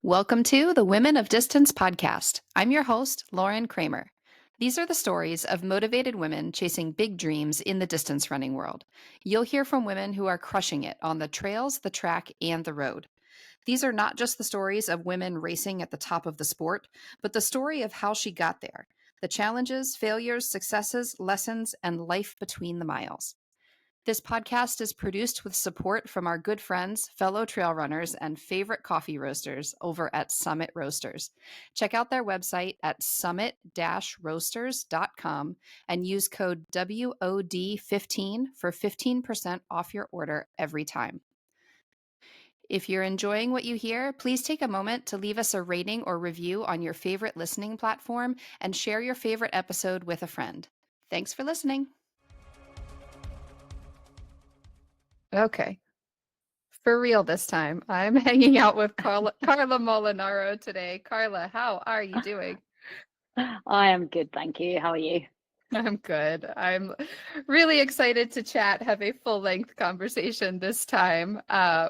Welcome to the Women of Distance podcast. I'm your host, Lauren Kramer. These are the stories of motivated women chasing big dreams in the distance running world. You'll hear from women who are crushing it on the trails, the track, and the road. These are not just the stories of women racing at the top of the sport, but the story of how she got there, the challenges, failures, successes, lessons, and life between the miles. This podcast is produced with support from our good friends, fellow trail runners, and favorite coffee roasters over at Summit Roasters. Check out their website at summit-roasters.com and use code WOD15 for 15% off your order every time. If you're enjoying what you hear, please take a moment to leave us a rating or review on your favorite listening platform and share your favorite episode with a friend. Thanks for listening. Okay. For real this time, I'm hanging out with Carla Molinaro today. Carla, how are you doing? I am good, thank you. How are you? I'm good. I'm really excited to chat, have a full-length conversation this time.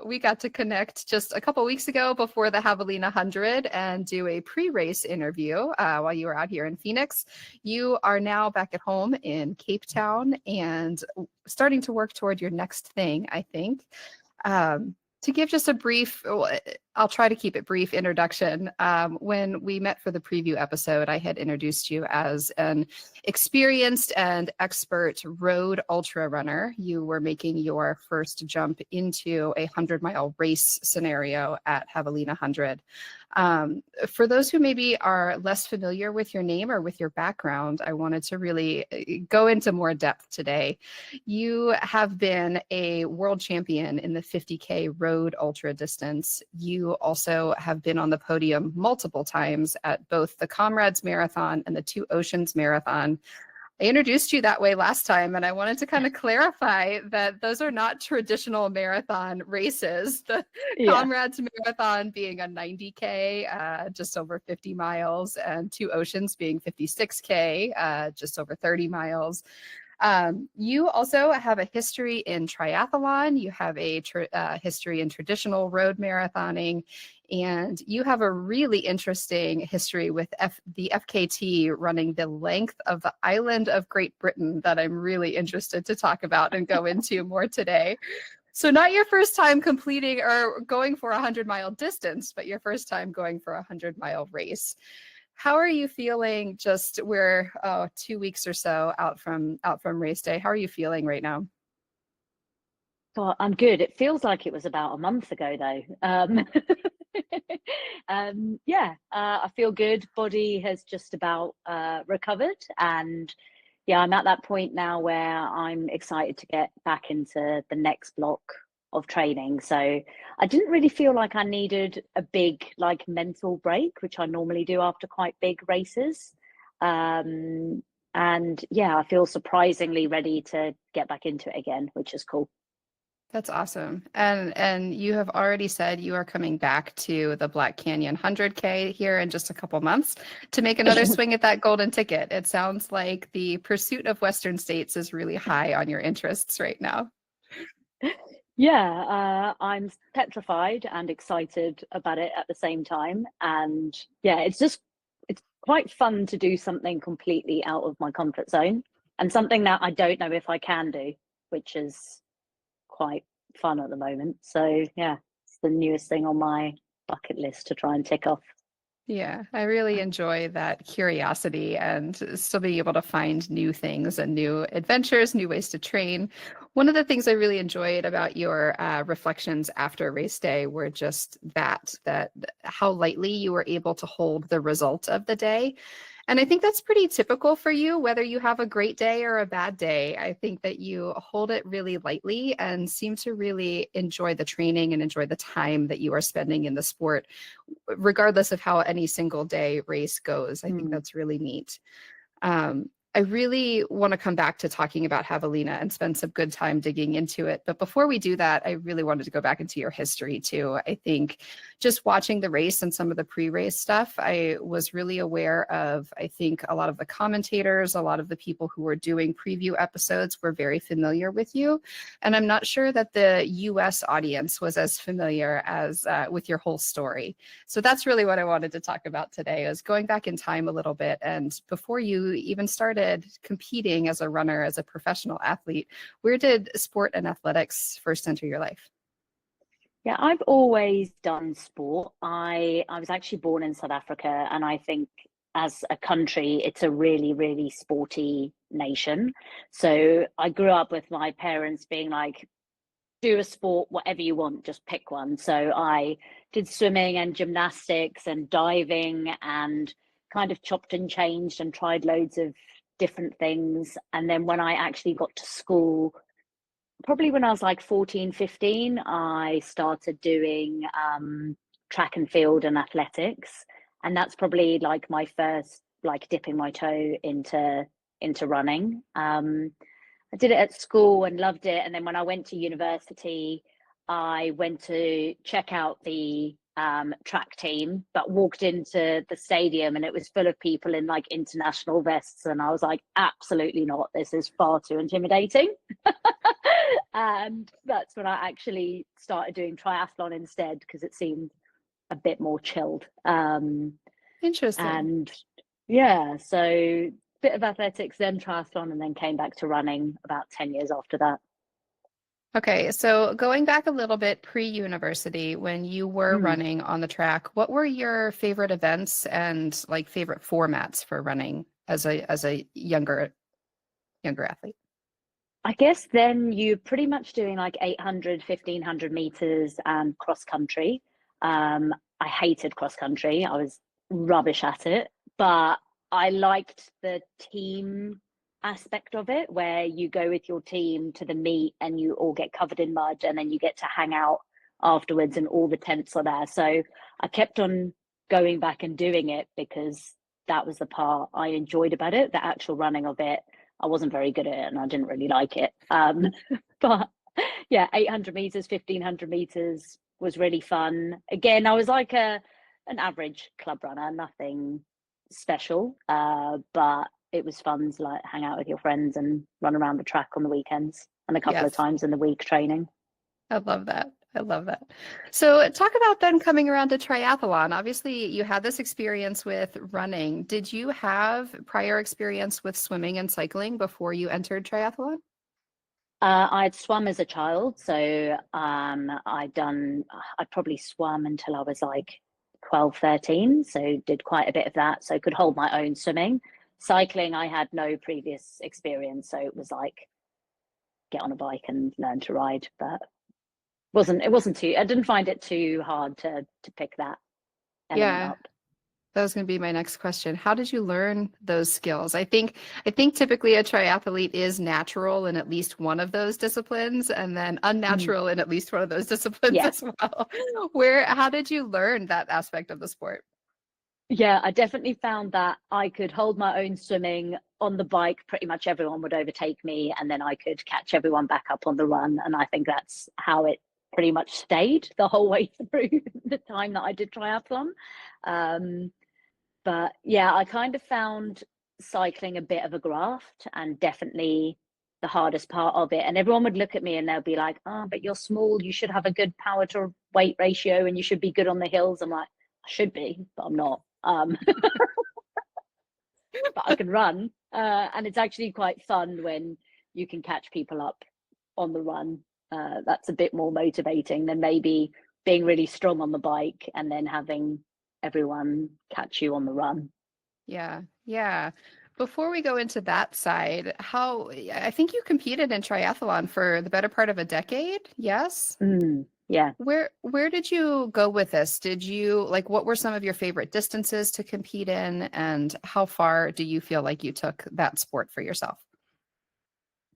We got to connect just a couple weeks ago before the Javelina Jundred and do a pre-race interview while you were out here in Phoenix. You are now back at home in Cape Town and starting to work toward your next thing, I think. To give just a brief, I'll try to keep it brief introduction. When we met for the preview episode, I had introduced you as an experienced and expert road ultra runner. You were making your first jump into a 100-mile race scenario at Javelina Jundred. For those who maybe are less familiar with your name or with your background, I wanted to really go into more depth today. You have been a world champion in the 50K road ultra distance. You also have been on the podium multiple times at both the Comrades Marathon and the Two Oceans Marathon. I introduced you that way last time, and I wanted to kind of clarify that those are not traditional marathon races. The Comrades Marathon being a 90K, just over 50 miles, and Two Oceans being 56K, just over 30 miles. You also have a history in triathlon. You have a history in traditional road marathoning, and you have a really interesting history with the FKT running the length of the island of Great Britain that I'm really interested to talk about and go into more today. So not your first time completing or going for a 100-mile distance, but your first time going for a 100-mile race. How are you feeling? Just we're 2 weeks or so out from race day. How are you feeling right now? God, I'm good. It feels like it was about a month ago, though. I feel good. Body has just about recovered, and I'm at that point now where I'm excited to get back into the next block of training. So I didn't really feel like I needed a big mental break, which I normally do after quite big races. I feel surprisingly ready to get back into it again, which is cool. That's awesome. And you have already said you are coming back to the Black Canyon 100K here in just a couple months to make another swing at that golden ticket. It sounds like the pursuit of Western states is really high on your interests right now. I'm petrified and excited about it at the same time. And it's quite fun to do something completely out of my comfort zone and something that I don't know if I can do, which is quite fun at the moment. So it's the newest thing on my bucket list to try and tick off. Yeah, I really enjoy that curiosity and still being able to find new things and new adventures, new ways to train. One of the things I really enjoyed about your reflections after race day were just that how lightly you were able to hold the result of the day. And I think that's pretty typical for you, whether you have a great day or a bad day. I think that you hold it really lightly and seem to really enjoy the training and enjoy the time that you are spending in the sport, regardless of how any single day race goes. I think that's really neat. I really want to come back to talking about Javelina and spend some good time digging into it. But before we do that, I really wanted to go back into your history too. I think just watching the race and some of the pre-race stuff, I was really aware of, I think, a lot of the commentators, a lot of the people who were doing preview episodes were very familiar with you. And I'm not sure that the US audience was as familiar as with your whole story. So that's really what I wanted to talk about today, is going back in time a little bit. And before you even started competing as a runner, as a professional athlete, where did sport and athletics first enter your life? Yeah, I've always done sport. I was actually born in South Africa, and I think as a country, it's a really, really sporty nation. So I grew up with my parents being like, do a sport, whatever you want, just pick one. So I did swimming and gymnastics and diving and kind of chopped and changed and tried loads of different things. And then when I actually got to school, probably when I was like 14, 15, I started doing track and field and athletics. And that's probably like my first like dipping my toe into running. I did it at school and loved it. And then when I went to university, I went to check out the track team, but walked into the stadium and it was full of people in like international vests. And I was like, absolutely not. This is far too intimidating. And that's when I actually started doing triathlon instead, because it seemed a bit more chilled. Interesting. And yeah, so bit of athletics, then triathlon, and then came back to running about 10 years after that. Okay, so going back a little bit pre-university, when you were running on the track, what were your favorite events and like favorite formats for running as a younger athlete? I guess then you're pretty much doing like 800, 1500 meters and cross country. I hated cross country. I was rubbish at it, but I liked the team aspect of it, where you go with your team to the meet and you all get covered in mud and then you get to hang out afterwards and all the tents are there. So I kept on going back and doing it because that was the part I enjoyed about it. The actual running of it, I wasn't very good at it and I didn't really like it. But yeah, 800 meters, 1500 meters was really fun. Again, I was like an average club runner, nothing special, but it was fun to like hang out with your friends and run around the track on the weekends and a couple of times in the week training. I love that. I love that. So talk about then coming around to triathlon. Obviously, you had this experience with running. Did you have prior experience with swimming and cycling before you entered triathlon? I'd swum as a child, so I probably swum until I was like 12, 13, so did quite a bit of that, so could hold my own swimming. Cycling, I had no previous experience, so it was like get on a bike and learn to ride, but it wasn't too, I didn't find it too hard to pick that element up. That was going to be my next question. How did you learn those skills? I think typically a triathlete is natural in at least one of those disciplines, and then unnatural in at least one of those disciplines as well. How did you learn that aspect of the sport? Yeah, I definitely found that I could hold my own swimming. On the bike, pretty much everyone would overtake me, and then I could catch everyone back up on the run. And I think that's how it pretty much stayed the whole way through the time that I did triathlon. But yeah, I kind of found cycling a bit of a graft and definitely the hardest part of it. And everyone would look at me and they'll be like, oh, but you're small. You should have a good power to weight ratio and you should be good on the hills. I'm like, I should be, but I'm not. But I can run. And it's actually quite fun when you can catch people up on the run. That's a bit more motivating than maybe being really strong on the bike and then having everyone catch you on the run. Yeah. Before we go into that side, I think you competed in triathlon for the better part of a decade, yes? Yeah. Where did you go with this? What were some of your favorite distances to compete in, and how far do you feel like you took that sport for yourself?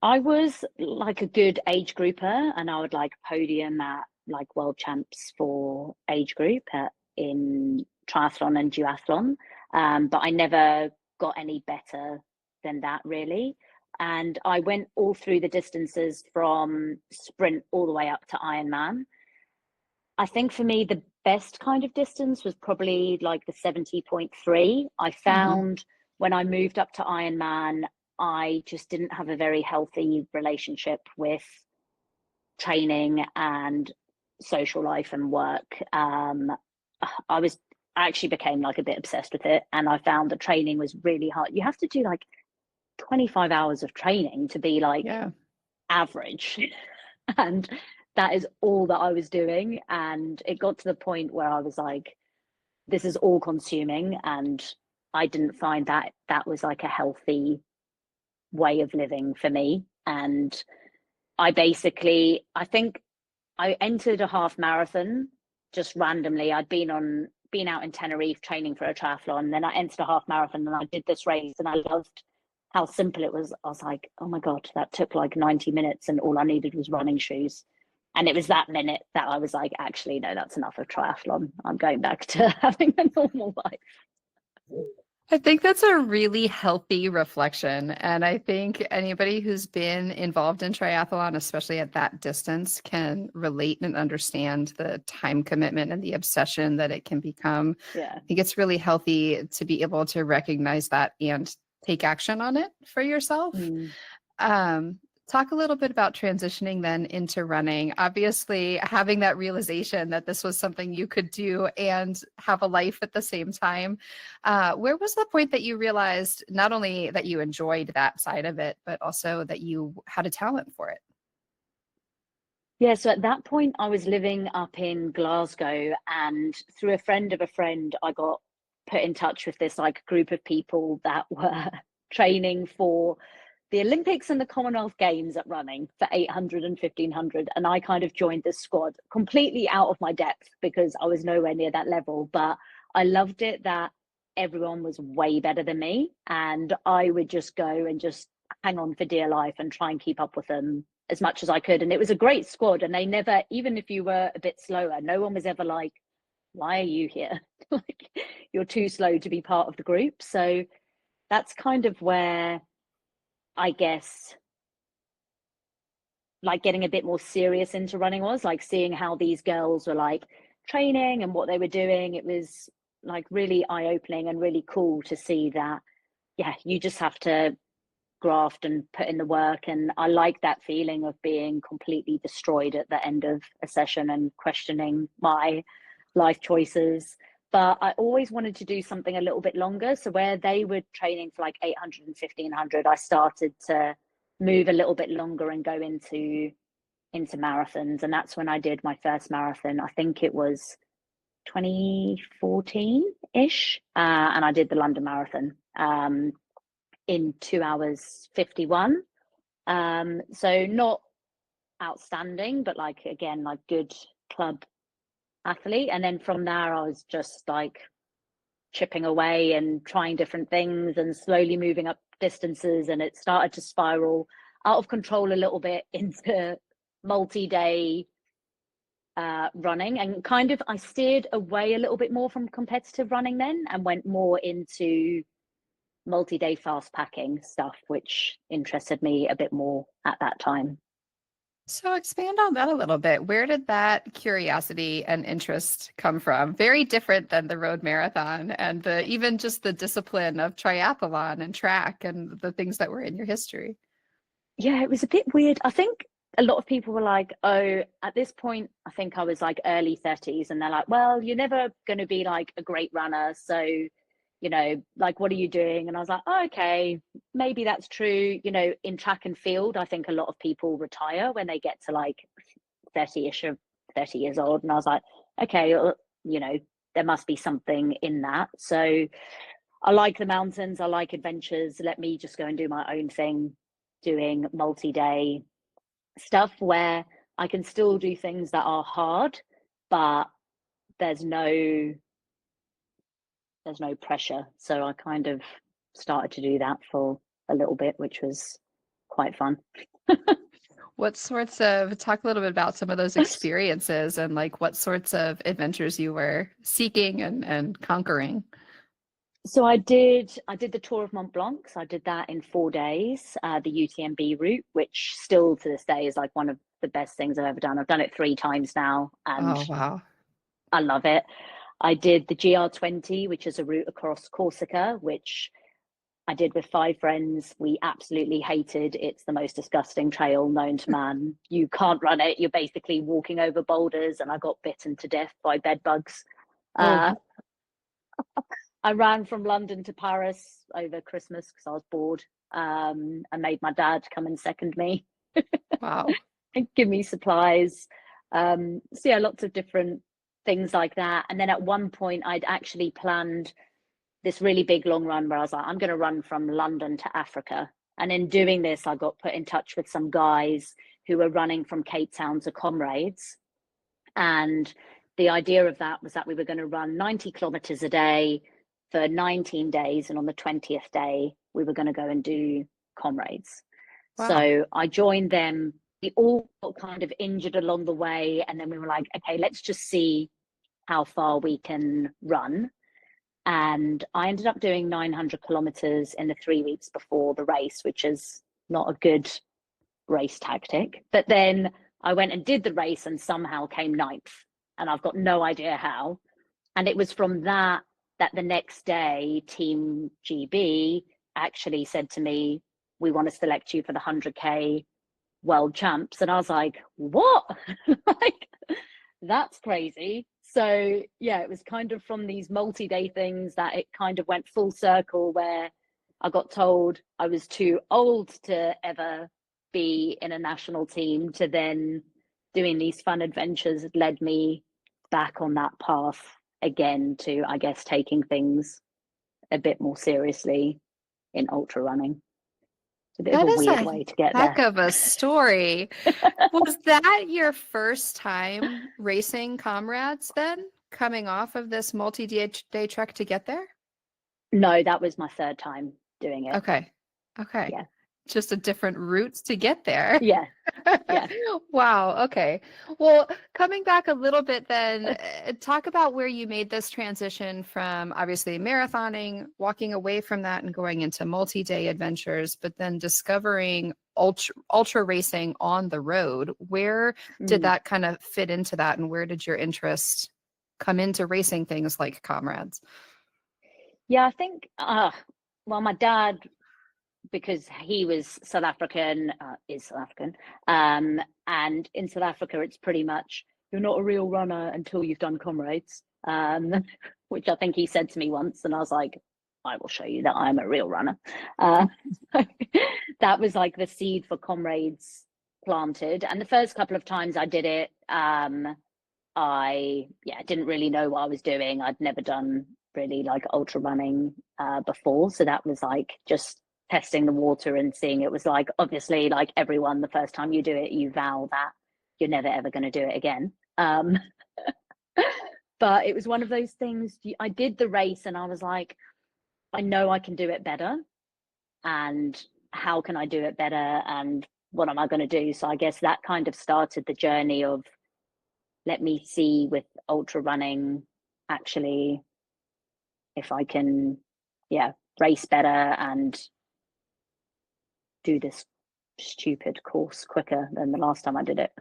I was like a good age grouper and I would like podium at like world champs for age group in triathlon and duathlon. But I never got any better than that really. And I went all through the distances from sprint all the way up to Ironman. I think for me, the best kind of distance was probably like the 70.3. I found when I moved up to Ironman, I just didn't have a very healthy relationship with training and social life and work. I actually became like a bit obsessed with it, and I found the training was really hard. You have to do like 25 hours of training to be like average. And that is all that I was doing. And it got to the point where I was like, this is all consuming. And I didn't find that that was like a healthy way of living for me. And I think I entered a half marathon just randomly. I'd been out in Tenerife training for a triathlon, and then I entered a half marathon and I did this race, and I loved how simple it was. I was like, oh my God, that took like 90 minutes and all I needed was running shoes. And it was that minute that I was like, actually, no, that's enough of triathlon. I'm going back to having a normal life. I think that's a really healthy reflection. And I think anybody who's been involved in triathlon, especially at that distance, can relate and understand the time commitment and the obsession that it can become. Yeah. I think it's really healthy to be able to recognize that and take action on it for yourself. Talk a little bit about transitioning then into running. Obviously, having that realization that this was something you could do and have a life at the same time. Where was the point that you realized not only that you enjoyed that side of it, but also that you had a talent for it? Yeah, so at that point, I was living up in Glasgow, and through a friend of a friend, I got put in touch with this like group of people that were training for the Olympics and the Commonwealth Games at running for 800 and 1500. And I kind of joined this squad completely out of my depth because I was nowhere near that level. But I loved it that everyone was way better than me. And I would just go and just hang on for dear life and try and keep up with them as much as I could. And it was a great squad. And they never, even if you were a bit slower, no one was ever like, why are you here? Like, you're too slow to be part of the group. So that's kind of where I guess like getting a bit more serious into running was, like seeing how these girls were like training and what they were doing. It was like really eye-opening and really cool to see that, yeah, you just have to graft and put in the work. And I like that feeling of being completely destroyed at the end of a session and questioning my life choices. But I always wanted to do something a little bit longer. So where they were training for like 800 and 1500, I started to move a little bit longer and go into marathons. And that's when I did my first marathon. I think it was 2014-ish. And I did the London Marathon in 2 hours 51. So not outstanding, but like, again, like good club athlete. And then from there I was just like chipping away and trying different things and slowly moving up distances, and it started to spiral out of control a little bit into multi-day running, and kind of I steered away a little bit more from competitive running then and went more into multi-day fast packing stuff, which interested me a bit more at that time. So expand on that a little bit. Where did that curiosity and interest come from? Very different than the road marathon and even just the discipline of triathlon and track and the things that were in your history. Yeah, it was a bit weird. I think a lot of people were like, oh, at this point, I think I was like early 30s, and they're like, well, you're never going to be like a great runner. So, you know, like, what are you doing? And I was like, oh, okay, maybe that's true. You know, in track and field, I think a lot of people retire when they get to like 30-ish or 30 years old. And I was like, okay, you know, there must be something in that. So I like the mountains. I like adventures. Let me just go and do my own thing, doing multi-day stuff where I can still do things that are hard, but there's no pressure. So I kind of started to do that for a little bit, which was quite fun. What sorts of, talk a little bit about some of those experiences and like what sorts of adventures you were seeking and conquering. So I did the Tour of Mont Blanc. So I did that in 4 days, the UTMB route, which still to this day is like one of the best things I've ever done. I've done it 3 times now. And Oh, wow. I love it. I did the GR20, which is a route across Corsica, which I did with 5 friends. We absolutely hated. It's the most disgusting trail known to man. You can't run it. You're basically walking over boulders, and I got bitten to death by bed bugs. Oh, I ran from London to Paris over Christmas because I was bored. I made my dad come and second me wow. and give me supplies. So yeah, lots of different things like that. And then at one point, I'd actually planned this really big long run where I was like, I'm going to run from London to Africa. And in doing this, I got put in touch with some guys who were running from Cape Town to Comrades. And the idea of that was that we were going to run 90 kilometers a day for 19 days. And on the 20th day, we were going to go and do Comrades. Wow. So I joined them. We all got kind of injured along the way. And then we were like, okay, let's just see how far we can run. And I ended up doing 900 kilometers in the 3 weeks before the race, which is not a good race tactic. But then I went and did the race and somehow came 9th. And I've got no idea how. And it was from that the next day, Team GB actually said to me, we want to select you for the 100K world champs. And I was like, what? Like, that's crazy. So yeah, it was kind of from these multi-day things that it kind of went full circle, where I got told I was too old to ever be in a national team, to then doing these fun adventures led me back on that path again to, I guess, taking things a bit more seriously in ultra running. It's a bit That of a is weird a way to get heck there. of a story. Was that your first time racing Comrades then, coming off of this multi-day trek to get there? No, that was my 3rd time doing it. Okay. Okay. Yeah. Just a different routes to get there. Yeah. Yeah. Wow. Okay. Well, coming back a little bit then, talk about where you made this transition from obviously marathoning, walking away from that and going into multi-day adventures, but then discovering ultra racing on the road. Where did that kind of fit into that, and where did your interest come into racing things like Comrades? Yeah, I think, well, my dad, because he was South African, is South African. And in South Africa, it's pretty much, you're not a real runner until you've done Comrades, which I think he said to me once. And I was like, I will show you that I'm a real runner. That was like the seed for Comrades planted. And the first couple of times I did it, I didn't really know what I was doing. I'd never done really like ultra running before. So that was like just testing the water and seeing. It was like, obviously, like everyone, the first time you do it, you vow that you're never ever going to do it again. But it was one of those things. I did the race and I was like, I know I can do it better. And how can I do it better? And what am I going to do? So I guess that kind of started the journey of, let me see with ultra running, actually, if I can, race better and do this stupid course quicker than the last time I did it.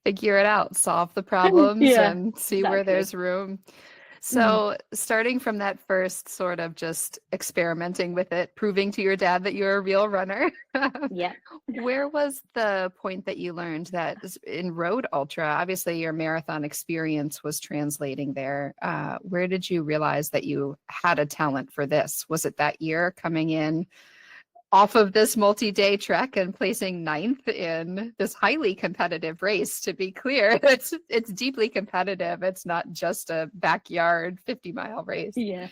Figure it out, solve the problems, and see where there's room. So starting from that first sort of just experimenting with it, proving to your dad that you're a real runner. Yeah. Where was the point that you learned that in road ultra, obviously your marathon experience was translating there. Where did you realize that you had a talent for this? Was it that year coming in off of this multi-day trek and placing 9th in this highly competitive race? To be clear, it's deeply competitive. It's not just a backyard 50-mile race. Yeah,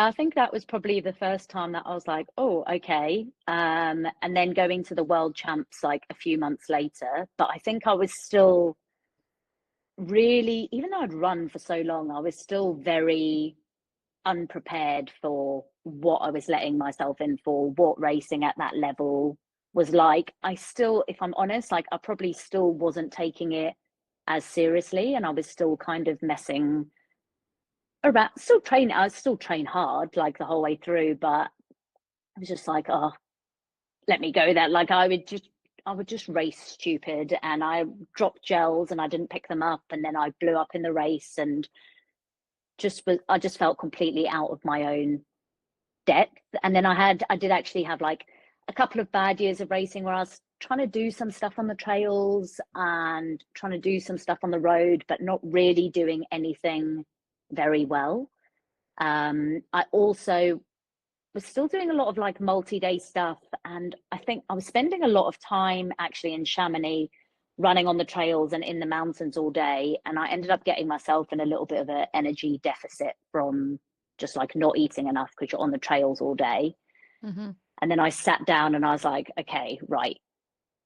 I think that was probably the first time that I was like, oh, okay. And then going to the world champs like a few months later. But I think I was still really, even though I'd run for so long, I was still very unprepared for what I was letting myself in for, what racing at that level was like. I still, if I'm honest, like I probably still wasn't taking it as seriously, and I was still kind of messing around, I still train hard like the whole way through, but I was just like, oh, let me go there. Like I I would just race stupid, and I dropped gels and I didn't pick them up, and then I blew up in the race, and I just felt completely out of my own depth. And then I did actually have like a couple of bad years of racing where I was trying to do some stuff on the trails and trying to do some stuff on the road, but not really doing anything very well. I also was still doing a lot of like multi-day stuff, and I think I was spending a lot of time actually in Chamonix running on the trails and in the mountains all day, and I ended up getting myself in a little bit of an energy deficit from just like not eating enough because you're on the trails all day. Mm-hmm. And then I sat down and I was like, okay, right,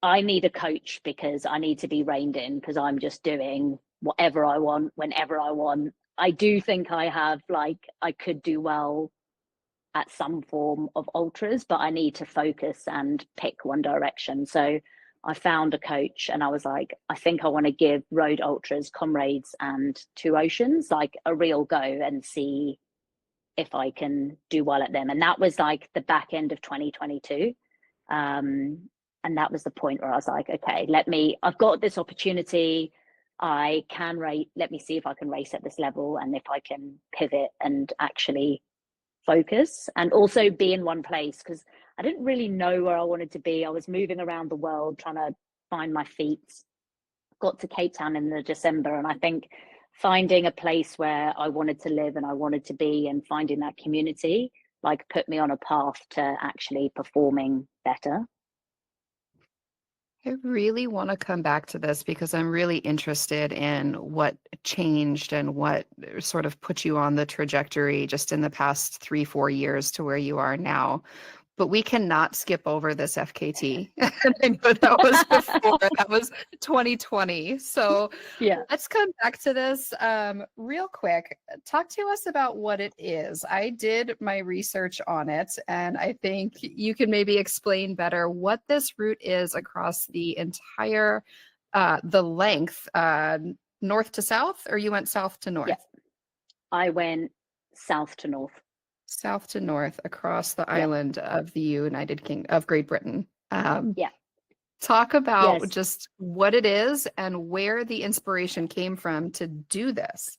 I need a coach because I need to be reined in, because I'm just doing whatever I want whenever I want. I do think I could do well at some form of ultras, but I need to focus and pick one direction. So I found a coach and I was like, I think I want to give road ultras, Comrades and Two Oceans like a real go and see if I can do well at them. And that was like the back end of 2022. And that was the point where I was like, okay, I've got this opportunity. I can rate, let me see if I can race at this level and if I can pivot and actually focus and also be in one place, because I didn't really know where I wanted to be. I was moving around the world trying to find my feet. Got to Cape Town in the December, and I think finding a place where I wanted to live and I wanted to be and finding that community like put me on a path to actually performing better. I really want to come back to this because I'm really interested in what changed and what sort of put you on the trajectory just in the past 3-4 years to where you are now. But we cannot skip over this FKT. I know that was before, that was 2020. So Yeah. let's come back to this real quick. Talk to us about what it is. I did my research on it, and I think you can maybe explain better what this route is across the entire, the length, north to south, or you went south to north? Yeah. I went south to north. South to north across the island of the United Kingdom of Great Britain. Talk about just what it is and where the inspiration came from to do this.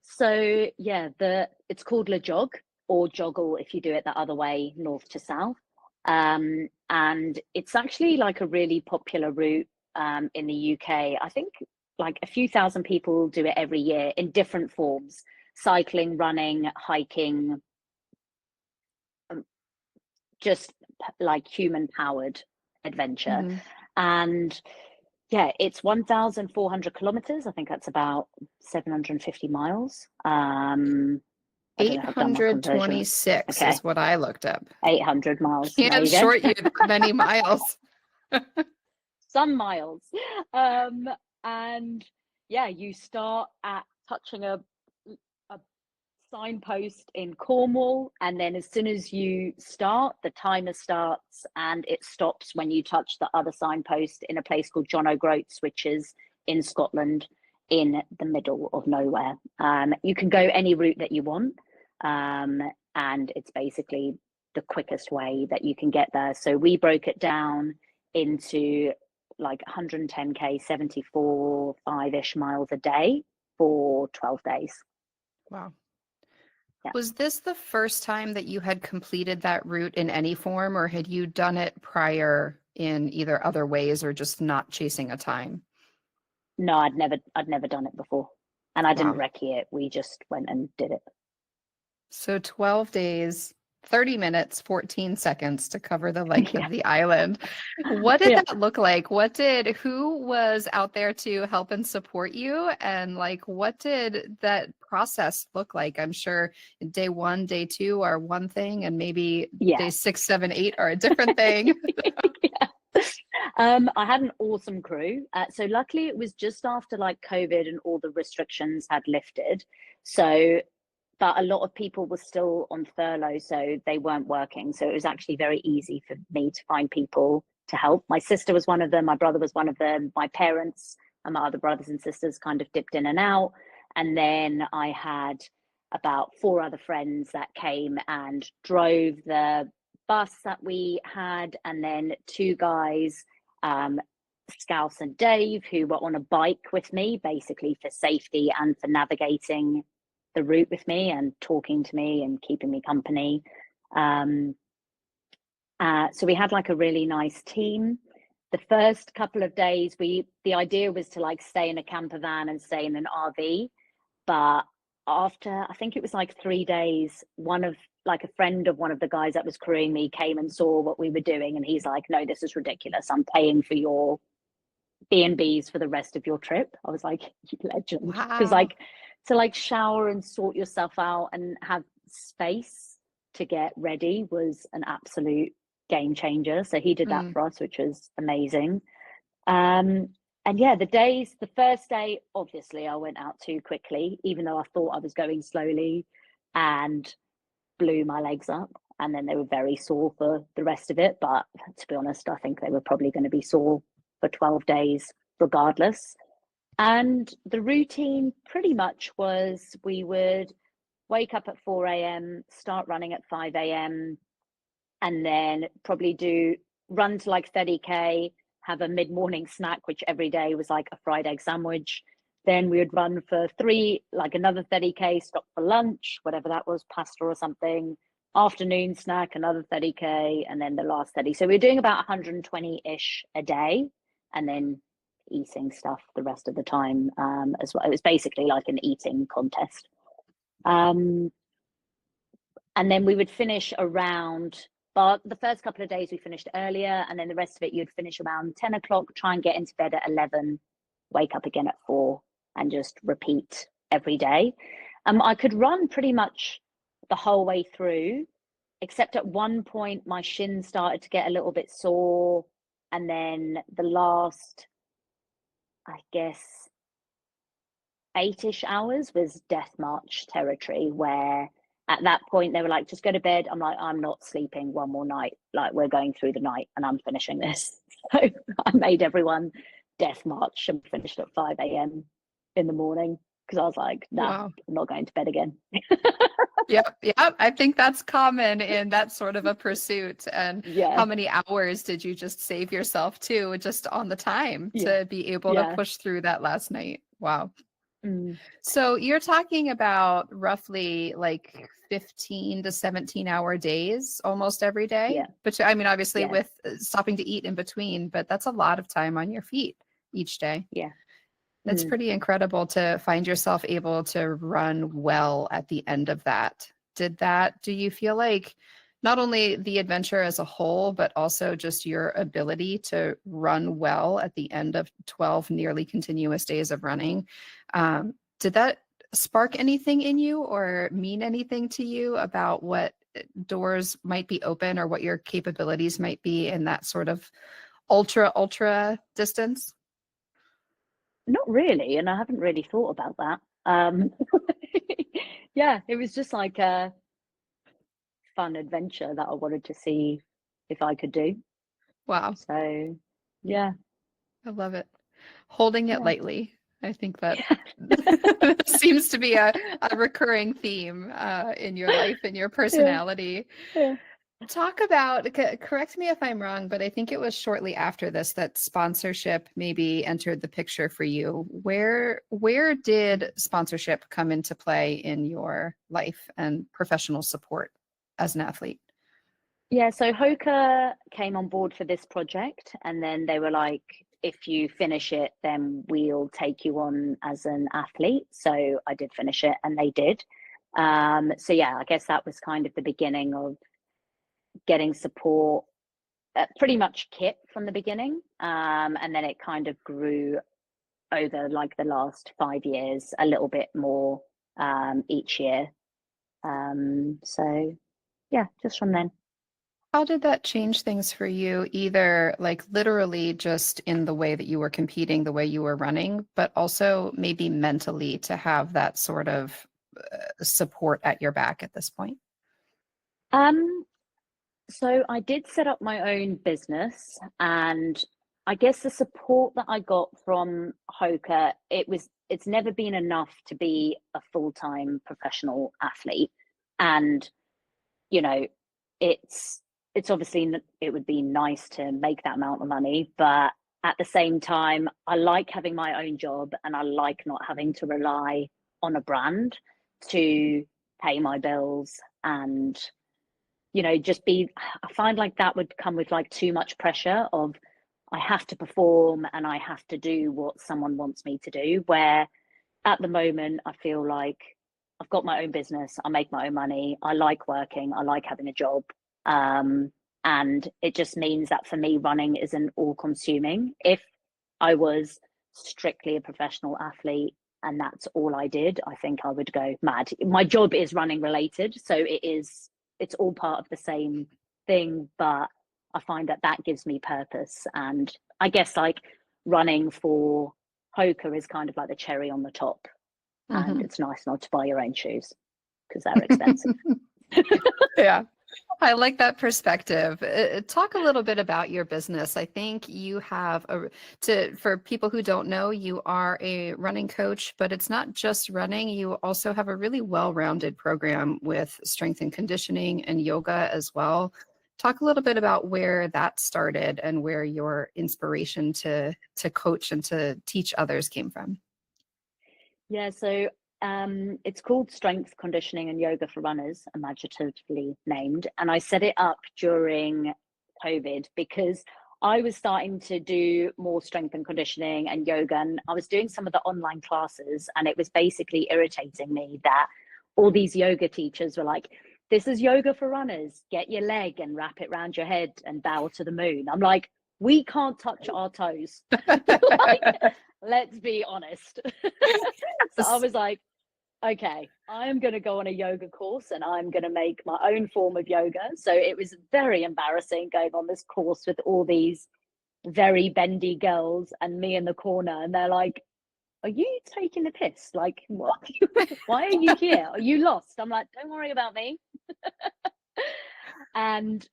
So it's called Le Jog, or Joggle if you do it the other way, north to south. And it's actually like a really popular route in the UK. I think like a few thousand people do it every year in different forms: cycling, running, hiking, just like human powered adventure. Mm-hmm. And it's 1,400 kilometers. I think that's about 750 miles. 826 is what I looked up. 800 miles. Can't short you that many miles. Some miles. And you start at touching a signpost in Cornwall, and then as soon as you start, the timer starts and it stops when you touch the other signpost in a place called John O'Groats, which is in Scotland in the middle of nowhere. You can go any route that you want, and it's basically the quickest way that you can get there. So we broke it down into like 110k, 5-ish miles a day for 12 days. Wow. Was this the first time that you had completed that route in any form, or had you done it prior in either other ways or just not chasing a time? No, I'd never done it before, and I didn't recce it. We just went and did it. So 12 days, 30 minutes, 14 seconds to cover the length of the island. What did that look like? Who was out there to help and support you? And like, what did that process look like? I'm sure day 1, day 2 are one thing, and maybe day 6, 7, 8 are a different thing. I had an awesome crew. So luckily it was just after like COVID and all the restrictions had lifted. But a lot of people were still on furlough, so they weren't working. So it was actually very easy for me to find people to help. My sister was one of them. My brother was one of them. My parents and my other brothers and sisters kind of dipped in and out. And then I had about 4 other friends that came and drove the bus that we had, and then two guys, Scouse and Dave, who were on a bike with me, basically for safety and for navigating the route with me and talking to me and keeping me company. So we had like a really nice team. The first couple of days, the idea was to like stay in a camper van and stay in an RV. But after, I think it was like 3 days, a friend of one of the guys that was crewing me came and saw what we were doing. And he's like, no, this is ridiculous. I'm paying for your B&Bs for the rest of your trip. I was like, you legend. Because Wow. to like shower and sort yourself out and have space to get ready was an absolute game changer. So he did that for us, which was amazing. And yeah, the first day, obviously I went out too quickly, even though I thought I was going slowly, and blew my legs up. And then they were very sore for the rest of it. But to be honest, I think they were probably going to be sore for 12 days regardless. And the routine pretty much was we would wake up at 4 a.m., start running at 5 a.m., and then probably run to like 30K, have a mid-morning snack, which every day was like a fried egg sandwich. Then we would run for another 30K, stop for lunch, whatever that was, pasta or something. Afternoon snack, another 30K, and then the last 30. So we were doing about 120-ish a day, and then eating stuff the rest of the time as well. It was basically like an eating contest. And then we would finish around, but the first couple of days we finished earlier, and then the rest of it you'd finish around 10 o'clock, try and get into bed at 11, wake up again at 4, and just repeat every day. I could run pretty much the whole way through, except at one point my shin started to get a little bit sore, and then the last, I guess, 8-ish hours was death march territory, where at that point they were like, just go to bed. I'm like, I'm not sleeping one more night. Like, we're going through the night and I'm finishing this. So I made everyone death march and finished at 5 a.m. in the morning, because I was like, no, Wow. I'm not going to bed again. Yep. I think that's common in that sort of a pursuit. And Yeah. how many hours did you just save yourself to just on the time to be able to push through that last night? Wow. So you're talking about roughly like 15 to 17-hour days almost every day. Yeah. But I mean, obviously with stopping to eat in between, but that's a lot of time on your feet each day. Yeah. It's pretty incredible to find yourself able to run well at the end of that. Do you feel like not only the adventure as a whole, but also just your ability to run well at the end of 12 nearly continuous days of running, did that spark anything in you or mean anything to you about what doors might be open or what your capabilities might be in that sort of ultra distance? Not really, and I haven't really thought about that. Yeah, it was just like a fun adventure that I wanted to see if I could do. Wow. So, yeah. I love it. Holding it Yeah. lightly. I think that seems to be a recurring theme in your life and your personality. Yeah. Talk about, correct me if I'm wrong, but I think it was shortly after this that sponsorship maybe entered the picture for you. Where did sponsorship come into play in your life and professional support as an athlete? Yeah, so Hoka came on board for this project, and then they were like, if you finish it, then we'll take you on as an athlete. So I did finish it, and they did. So yeah, I guess that was kind of the beginning of getting support, pretty much kit from the beginning. And then it kind of grew over like the last 5 years, a little bit more each year. So yeah, just from then. How did that change things for you, either like literally just in the way that you were competing, the way you were running, but also maybe mentally to have that sort of support at your back at this point? So I did set up my own business, and I guess the support that I got from Hoka, it's never been enough to be a full-time professional athlete. And, you know, it's it's obviously, it would be nice to make that amount of money, but at the same time, I like having my own job, and I like not having to rely on a brand to pay my bills. And just I find like that would come with like too much pressure of, I have to perform and I have to do what someone wants me to do, where at the moment I feel like I've got my own business, I make my own money, I like working, I like having a job. And it just means that for me, running isn't all consuming. If I was strictly a professional athlete and that's all I did, I think I would go mad. My job is running related, so it's all part of the same thing, but I find that gives me purpose. And I guess like running for Hoka is kind of like the cherry on the top. And it's nice not to buy your own shoes because they're expensive. Yeah. I like that perspective. Talk a little bit about your business. I think you have for people who don't know, you are a running coach, but it's not just running. You also have a really well-rounded program with strength and conditioning and yoga as well. Talk a little bit about where that started and where your inspiration to coach and to teach others came from. Yeah, so it's called Strength, Conditioning and Yoga for Runners, imaginatively named. And I set it up during COVID because I was starting to do more strength and conditioning and yoga. And I was doing some of the online classes, and it was basically irritating me that all these yoga teachers were like, this is yoga for runners. Get your leg and wrap it around your head and bow to the moon. I'm like, we can't touch our toes. Like, let's be honest. So I was like, okay, I'm going to go on a yoga course and I'm going to make my own form of yoga. So it was very embarrassing going on this course with all these very bendy girls and me in the corner. And they're like, are you taking the piss? Like, what? Why are you here? Are you lost? I'm like, don't worry about me. And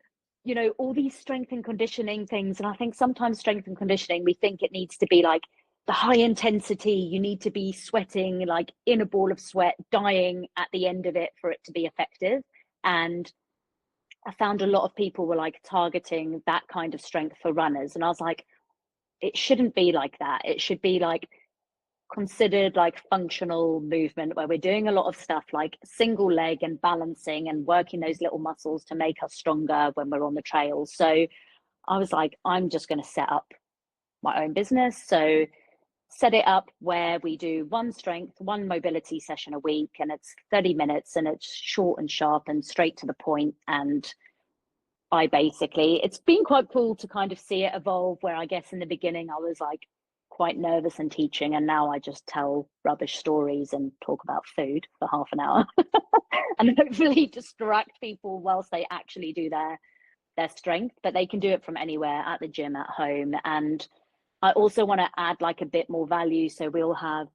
all these strength and conditioning things. And I think sometimes strength and conditioning, we think it needs to be like the high intensity, you need to be sweating like in a ball of sweat, dying at the end of it for it to be effective. And I found a lot of people were like targeting that kind of strength for runners. And I was like, it shouldn't be like that. It should be like considered like functional movement, where we're doing a lot of stuff like single leg and balancing and working those little muscles to make us stronger when we're on the trail. So I was like, I'm just going to set up my own business. So set it up where we do one strength, one mobility session a week, and it's 30 minutes and it's short and sharp and straight to the point. And it's been quite cool to kind of see it evolve, where I guess in the beginning I was like quite nervous and teaching, and now I just tell rubbish stories and talk about food for half an hour and hopefully distract people whilst they actually do their strength. But they can do it from anywhere, at the gym, at home. And I also want to add like a bit more value, so we'll have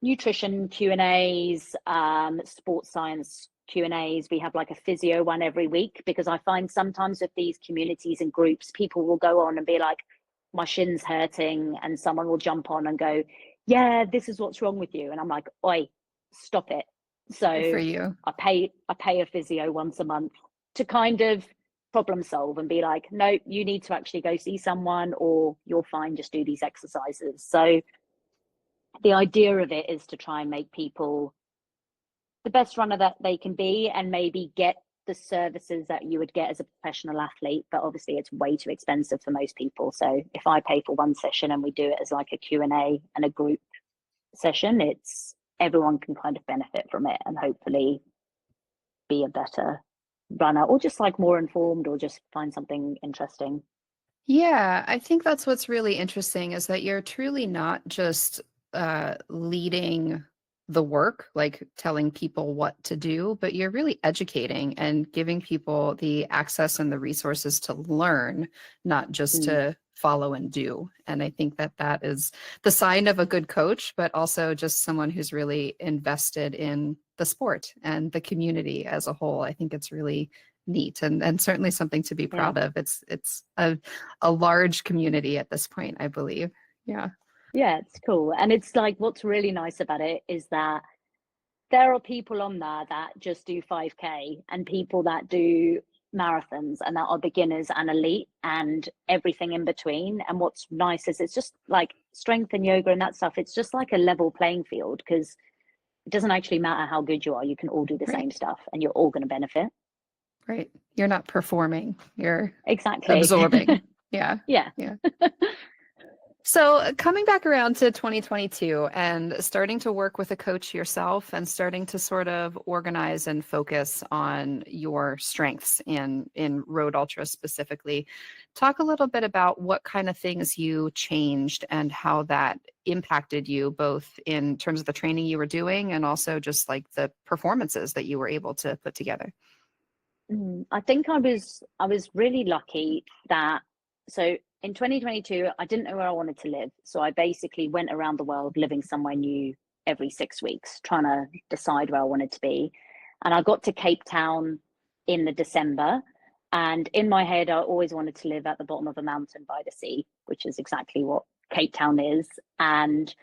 nutrition Q&As, sports science Q&As. We have like a physio one every week, because I find sometimes with these communities and groups, people will go on and be like, my shin's hurting, and someone will jump on and go, yeah, this is what's wrong with you. And I'm like, oi, stop it. So Good for you. I pay a physio once a month to kind of problem solve and be like, no, you need to actually go see someone, or you're fine, just do these exercises. So the idea of it is to try and make people the best runner that they can be, and maybe get the services that you would get as a professional athlete. But obviously it's way too expensive for most people. So if I pay for one session and we do it as like a Q&A and a group session, everyone can kind of benefit from it and hopefully be a better runner, or just like more informed, or just find something interesting. Yeah, I think that's what's really interesting, is that you're truly not just leading the work, like telling people what to do, but you're really educating and giving people the access and the resources to learn, not just to follow and do. And I think that is the sign of a good coach, but also just someone who's really invested in the sport and the community as a whole. I think it's really neat, and certainly something to be proud of. It's a large community at this point, I believe. Yeah, it's cool. And it's like, what's really nice about it is that there are people on there that just do 5K, and people that do marathons, and that are beginners and elite and everything in between. And what's nice is it's just like strength and yoga and that stuff. It's just like a level playing field, because it doesn't actually matter how good you are. You can all do the Right. same stuff and you're all going to benefit. Right. You're not performing, you're Exactly. absorbing. Yeah. Yeah. Yeah. So coming back around to 2022 and starting to work with a coach yourself and starting to sort of organize and focus on your strengths in road ultra specifically, talk a little bit about what kind of things you changed and how that impacted you, both in terms of the training you were doing and also just like the performances that you were able to put together. I think I was really lucky that, so in 2022 I didn't know where I wanted to live, so I basically went around the world living somewhere new every 6 weeks, trying to decide where I wanted to be. And I got to Cape Town in the December, and in my head I always wanted to live at the bottom of a mountain by the sea, which is exactly what Cape Town is. And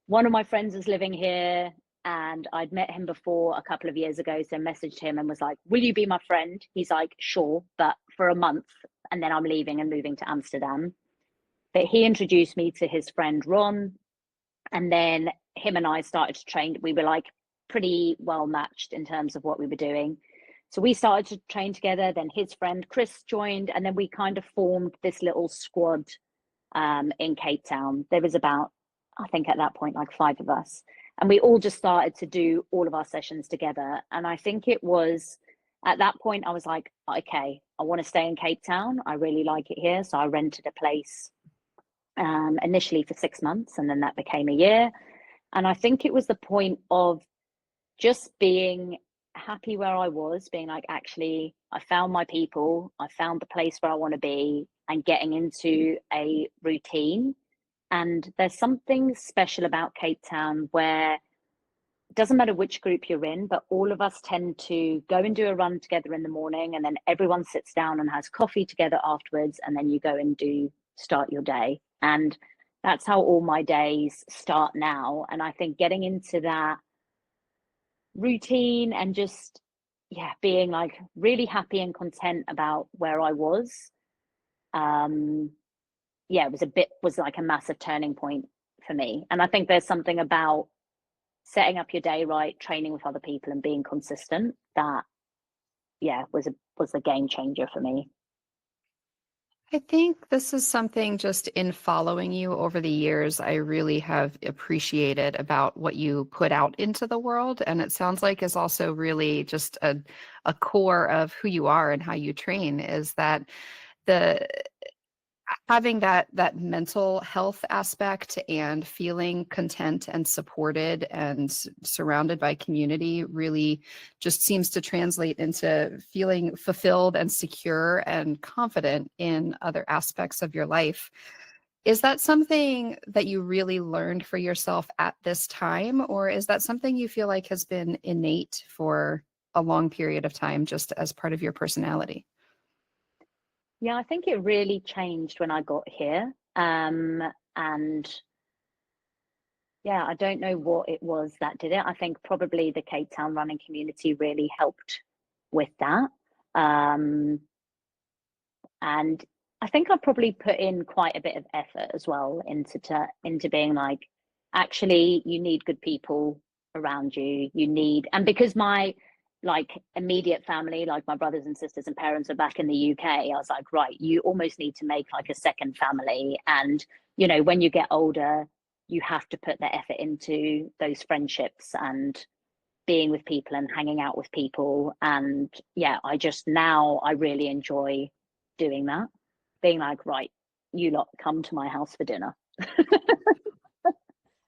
one of my friends was living here, and I'd met him before a couple of years ago, so messaged him and was like, will you be my friend? He's like, sure, but for a month, and then I'm leaving and moving to Amsterdam. But he introduced me to his friend Ron, and then him and I started to train. We were like pretty well matched in terms of what we were doing, so we started to train together. Then his friend Chris joined, and then we kind of formed this little squad in Cape Town. There was about, I think at that point, like 5 of us. And we all just started to do all of our sessions together. And I think it was at that point, I was like, okay, I want to stay in Cape Town. I really like it here. So I rented a place initially for 6 months, and then that became a year. And I think it was the point of just being happy where I was, being like, actually, I found my people, I found the place where I want to be, and getting into a routine. And there's something special about Cape Town where it doesn't matter which group you're in, but all of us tend to go and do a run together in the morning, and then everyone sits down and has coffee together afterwards, and then you go and start your day. And that's how all my days start now. And I think getting into that routine and just, yeah, being like really happy and content about where I was, yeah, it was like a massive turning point for me. And I think there's something about setting up your day right, training with other people, and being consistent that, yeah, was a game changer for me. I think this is something just in following you over the years, I really have appreciated about what you put out into the world. And it sounds like is also really just a core of who you are and how you train, is that the having that mental health aspect and feeling content and supported and surrounded by community really just seems to translate into feeling fulfilled and secure and confident in other aspects of your life. Is that something that you really learned for yourself at this time, or is that something you feel like has been innate for a long period of time just as part of your personality? Yeah, I think it really changed when I got here. And yeah, I don't know what it was that did it. I think probably the Cape Town running community really helped with that. And I think I probably put in quite a bit of effort as well into being like, actually, you need good people around you. And because my like immediate family, like my brothers and sisters and parents, are back in the UK, I was like, right, you almost need to make like a second family. And, you know, when you get older, you have to put the effort into those friendships and being with people and hanging out with people. And yeah, I really enjoy doing that. Being like, right, you lot come to my house for dinner.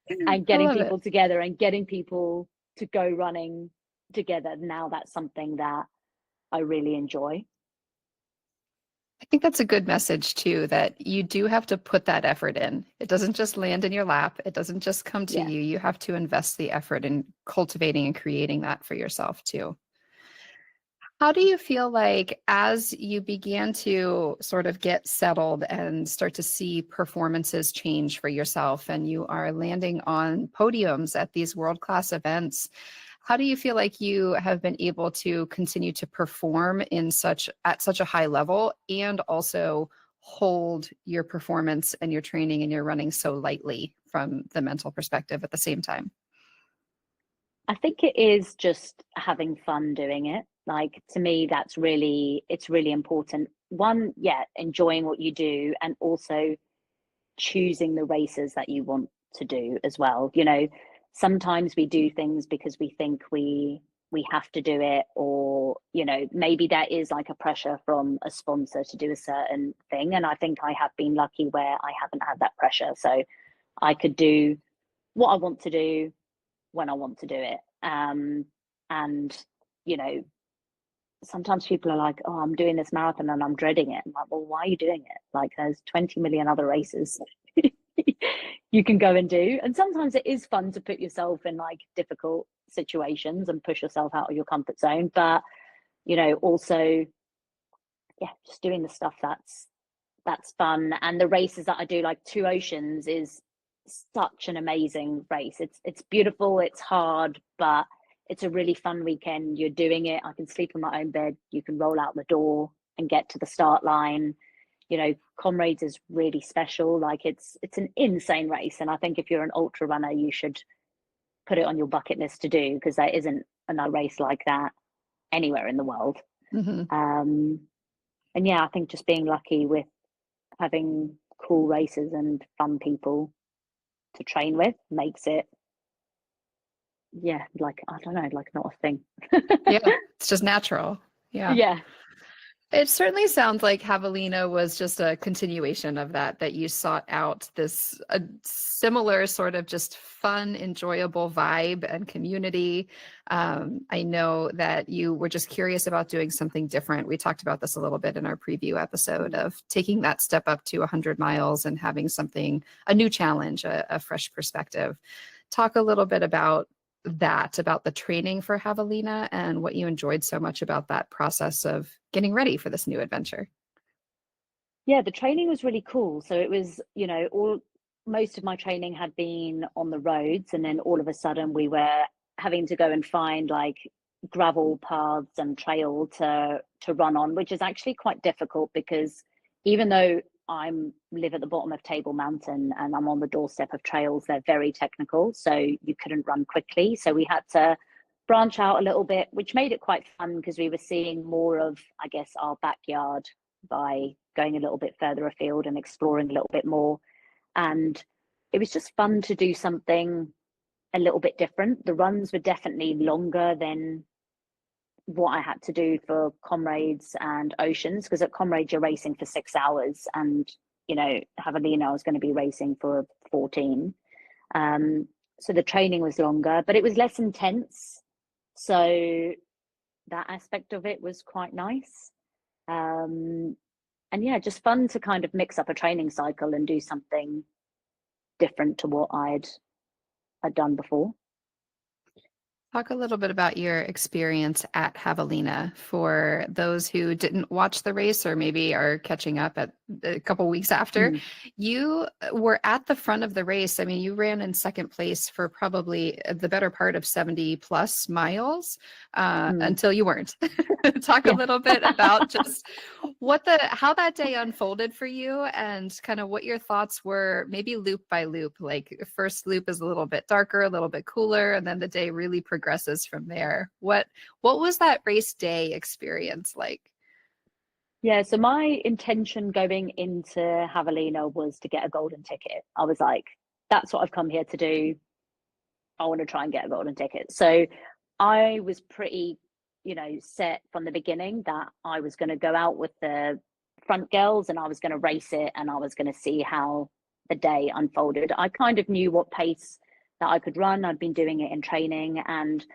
And I getting love it. people together and getting people to go running together. Now that's something that I really enjoy. I think that's a good message too, that you do have to put that effort in. It doesn't just land in your lap. It doesn't just come to Yeah. you. You have to invest the effort in cultivating and creating that for yourself too. How do you feel like as you began to sort of get settled and start to see performances change for yourself and you are landing on podiums at these world-class events, How do you feel like you have been able to continue to perform at such a high level and also hold your performance and your training and your running so lightly from the mental perspective at the same time? I think it is just having fun doing it. Like, to me, it's really important. One, yeah, enjoying what you do, and also choosing the races that you want to do as well. You know, sometimes we do things because we think we have to do it, or, you know, maybe there is like a pressure from a sponsor to do a certain thing. And I think I have been lucky where I haven't had that pressure. So I could do what I want to do when I want to do it. And, you know, sometimes people are like, oh, I'm doing this marathon and I'm dreading it. I'm like, well, why are you doing it? Like, there's 20 million other races you can go and do. And sometimes it is fun to put yourself in like difficult situations and push yourself out of your comfort zone. But, you know, also, yeah, just doing the stuff that's fun. And the races that I do, like Two Oceans, is such an amazing race. It's beautiful, it's hard, but it's a really fun weekend. You're doing it. I can sleep in my own bed. You can roll out the door and get to the start line. You know, Comrades is really special. Like, it's an insane race. And I think if you're an ultra runner, you should put it on your bucket list to do, because there isn't another race like that anywhere in the world. Mm-hmm. And yeah, I think just being lucky with having cool races and fun people to train with makes it, yeah, like, I don't know, like, not a thing. Yeah, it's just natural. Yeah. Yeah. It certainly sounds like Javelina was just a continuation of that you sought out this a similar sort of just fun, enjoyable vibe and community. I know that you were just curious about doing something different. We talked about this a little bit in our preview episode of taking that step up to 100 miles and having a new challenge, a fresh perspective. Talk a little bit about the training for Javelina and what you enjoyed so much about that process of getting ready for this new adventure. Yeah, the training was really cool. So it was, you know, most of my training had been on the roads, and then all of a sudden we were having to go and find like gravel paths and trail to run on, which is actually quite difficult, because even though live at the bottom of Table Mountain and I'm on the doorstep of trails, they're very technical, so you couldn't run quickly. So we had to branch out a little bit, which made it quite fun, because we were seeing more of, I guess, our backyard by going a little bit further afield and exploring a little bit more. And it was just fun to do something a little bit different. The runs were definitely longer than what I had to do for Comrades and Oceans, because at Comrades you're racing for 6 hours, and, you know, Javelina I was going to be racing for 14. So the training was longer, but it was less intense. So that aspect of it was quite nice. And yeah, just fun to kind of mix up a training cycle and do something different to what I'd done before. Talk a little bit about your experience at Javelina for those who didn't watch the race or maybe are catching up at a couple weeks after. You were at the front of the race. I mean, you ran in second place for probably the better part of 70 plus miles until you weren't. Talk a little bit about just how that day unfolded for you, and kind of what your thoughts were, maybe loop by loop. Like, first loop is a little bit darker, a little bit cooler, and then the day really progresses from there. What was that race day experience like? Yeah, so my intention going into Javelina was to get a golden ticket. I was like, that's what I've come here to do. I want to try and get a golden ticket. So I was pretty, you know, set from the beginning that I was going to go out with the front girls and I was going to race it, and I was going to see how the day unfolded. I kind of knew what pace that I could run. I'd been doing it in training, and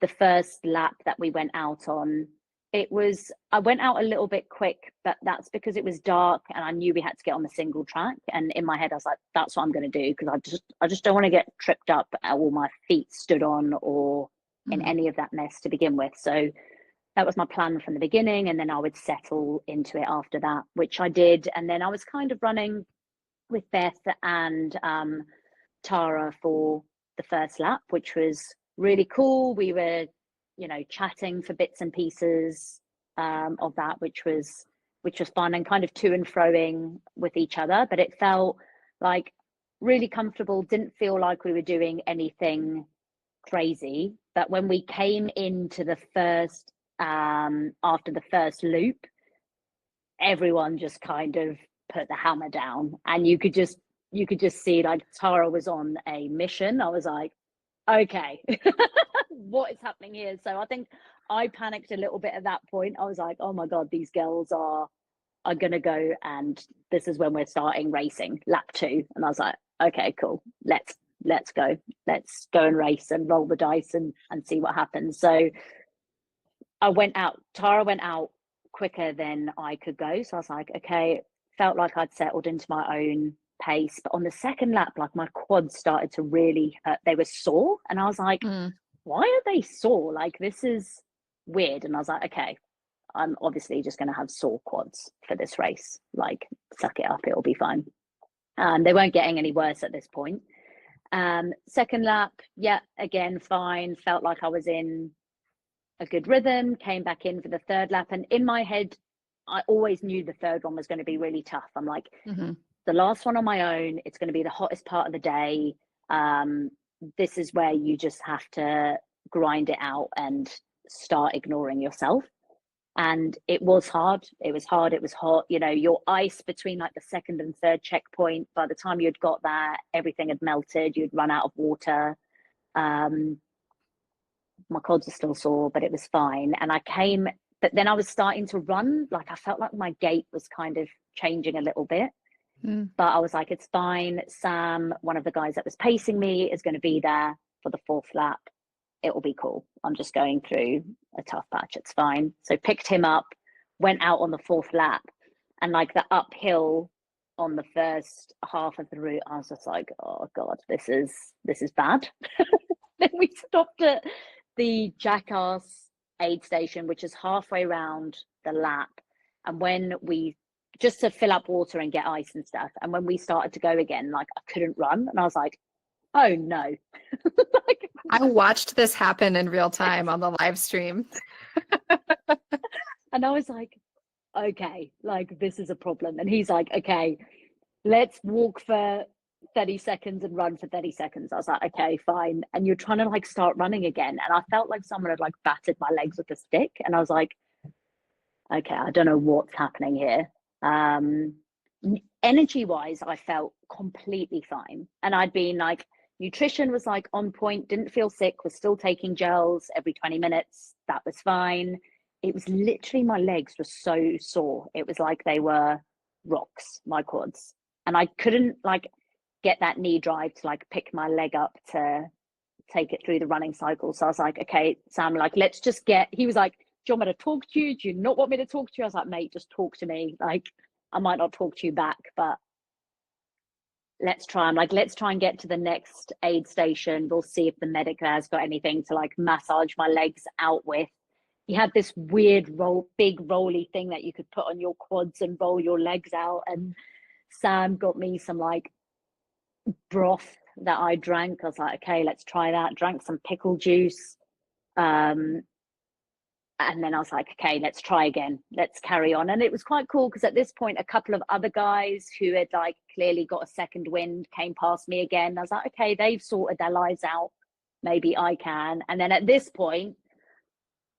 the first lap that we went out on, I went out a little bit quick, but that's because it was dark and I knew we had to get on the single track. And in my head, I was like, that's what I'm going to do, because I just don't want to get tripped up or my feet stood on or in any of that mess to begin with. So that was my plan from the beginning. And then I would settle into it after that, which I did. And then I was kind of running with Beth and Tara for the first lap, which was really cool. We were, you know, chatting for bits and pieces of that, which was fun, and kind of to and froing with each other. But it felt like really comfortable. Didn't feel like we were doing anything crazy. But when we came into the first after the first loop, everyone just kind of put the hammer down, and you could just see like Tara was on a mission. I was like, okay, what is happening here? So I think I panicked a little bit at that point. I was like, oh my god, these girls are gonna go, and this is when we're starting racing, lap 2. And I was like, okay, cool, let's go and race and roll the dice and see what happens. So I went out. Tara went out quicker than I could go. So I was like, okay, felt like I'd settled into my own pace. But on the second lap, like my quads started to really hurt. They were sore. And I was like, why are they sore? Like, this is weird. And I was like, okay, I'm obviously just going to have sore quads for this race. Like, suck it up, it'll be fine. They weren't getting any worse at this point. Second lap, yeah, again, fine. Felt like I was in a good rhythm. Came back in for the third lap, and in my head, I always knew the third one was going to be really tough. I'm like, the last one on my own, it's going to be the hottest part of the day. This is where you just have to grind it out and start ignoring yourself. And it was hard. It was hard. It was hot. You know, your ice between like the second and third checkpoint, by the time you'd got there, everything had melted. You'd run out of water. My quads are still sore, but it was fine. And but then I was starting to run. Like, I felt like my gait was kind of changing a little bit. But I was like, it's fine. Sam, one of the guys that was pacing me, is going to be there for the fourth lap. It will be cool. I'm just going through a tough patch. It's fine. So picked him up, went out on the fourth lap, and like the uphill on the first half of the route, I was just like, oh god, this is bad. Then we stopped at the Jackass aid station, which is halfway around the lap, and when we just to fill up water and get ice and stuff, and when we started to go again, like, I couldn't run, and I was like, oh no. Like, I watched this happen in real time on the live stream. And I was like, okay, like, this is a problem. And he's like, okay, let's walk for 30 seconds and run for 30 seconds. I was like, okay, fine. And you're trying to like start running again. And I felt like someone had like battered my legs with a stick. And I was like, okay, I don't know what's happening here. Energy wise, I felt completely fine. And I'd been like, nutrition was like on point, didn't feel sick, was still taking gels every 20 minutes. That was fine. It was literally, my legs were so sore. It was like they were rocks, my quads. And I couldn't like get that knee drive to like pick my leg up to take it through the running cycle. So I was like, okay, Sam, like, let's just he was like, do you want me to talk to you? Do you not want me to talk to you? I was like, mate, just talk to me. Like, I might not talk to you back, but let's try. I'm like, let's try and get to the next aid station. We'll see if the medic has got anything to like massage my legs out with. He had this weird big rolly thing that you could put on your quads and roll your legs out. And Sam got me some like broth that I drank. I was like, okay, let's try that. Drank some pickle juice. And then I was like, okay, let's try again. Let's carry on. And it was quite cool because at this point, a couple of other guys who had like clearly got a second wind came past me again. I was like, okay, they've sorted their lives out. Maybe I can. And then at this point,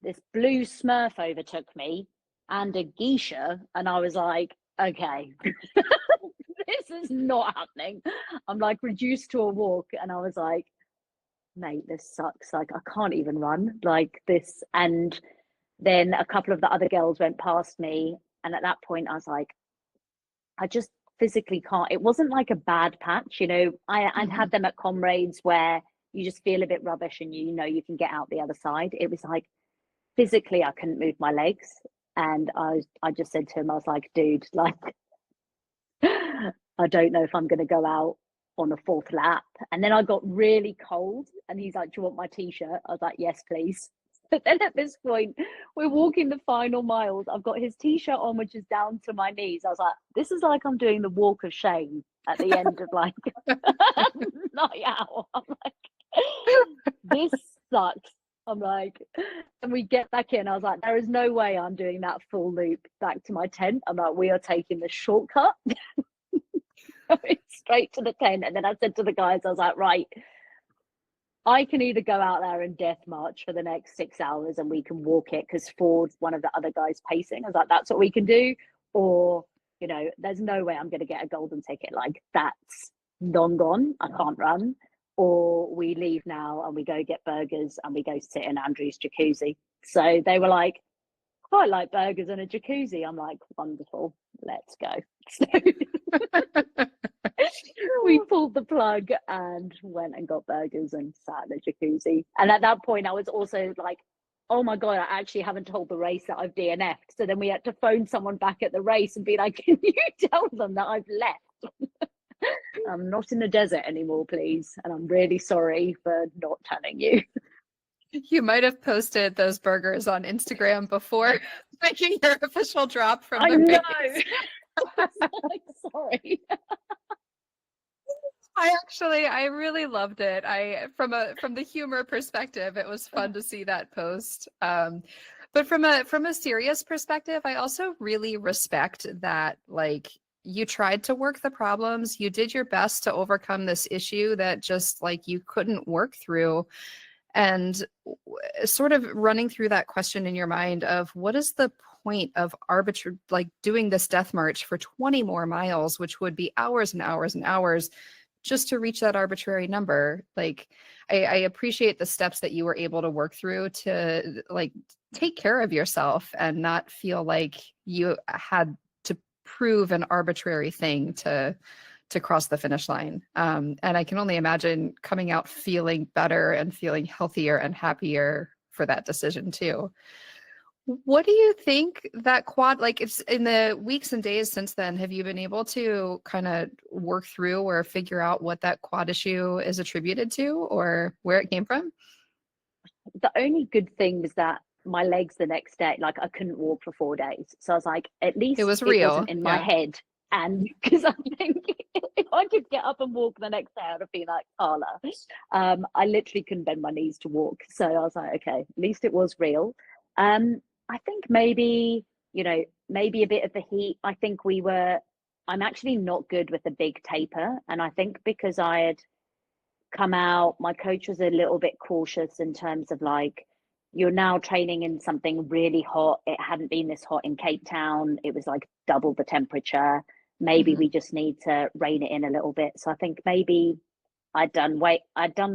this blue Smurf overtook me and a geisha. And I was like, okay, this is not happening. I'm like reduced to a walk. And I was like, mate, this sucks. Like, I can't even run like this. And then a couple of the other girls went past me. And at that point, I was like, I just physically can't. It wasn't like a bad patch, you know. I'd had them at Comrades where you just feel a bit rubbish and you know you can get out the other side. It was like physically I couldn't move my legs. And I just said to him, I was like, dude, like, I don't know if I'm going to go out on the fourth lap. And then I got really cold and he's like, do you want my t-shirt? I was like, yes, please. But then at this point, we're walking the final miles. I've got his t-shirt on, which is down to my knees. I was like, this is like I'm doing the walk of shame at the end of like night out. I'm like, this sucks. I'm like, and we get back in. I was like, there is no way I'm doing that full loop back to my tent. I'm like, we are taking the shortcut going straight to the tent. And then I said to the guys, I was like, right, I can either go out there and death march for the next 6 hours and we can walk it because Ford's one of the other guys pacing. I was like, that's what we can do. Or, you know, there's no way I'm going to get a golden ticket. Like, that's long gone. I can't run. Or we leave now and we go get burgers and we go sit in Andrew's jacuzzi. So they were like, quite like burgers and a jacuzzi. I'm like, wonderful, let's go. So we pulled the plug and went and got burgers and sat in the jacuzzi. And at that point, I was also like, oh my God, I actually haven't told the race that I've DNF'd. So then we had to phone someone back at the race and be like, can you tell them that I've left? I'm not in the desert anymore, please. And I'm really sorry for not telling you. You might have posted those burgers on Instagram before making your official drop from the race. I know. Like, sorry. I really loved it. From the humor perspective, it was fun to see that post. But from a serious perspective, I also really respect that, like, you tried to work the problems, you did your best to overcome this issue that just, like, you couldn't work through. And sort of running through that question in your mind of what is the point of like doing this death march for 20 more miles, which would be hours and hours and hours just to reach that arbitrary number. Like, I appreciate the steps that you were able to work through to, like, take care of yourself and not feel like you had to prove an arbitrary thing to cross the finish line. And I can only imagine coming out feeling better and feeling healthier and happier for that decision too. What do you think that quad, like, it's in the weeks and days since then, have you been able to kind of work through or figure out what that quad issue is attributed to or where it came from? The only good thing was that my legs the next day, like, I couldn't walk for 4 days. So I was like, at least It was real. wasn't in my head. And because I think if I could get up and walk the next day, I'd have been like, Carla. I literally couldn't bend my knees to walk. So I was like, okay, at least it was real. I think maybe, you know, maybe a bit of the heat. I think I'm actually not good with a big taper. And I think because I had come out, my coach was a little bit cautious in terms of, like, you're now training in something really hot. It hadn't been this hot in Cape Town. It was like double the temperature. Maybe we just need to rein it in a little bit. So I think maybe I'd done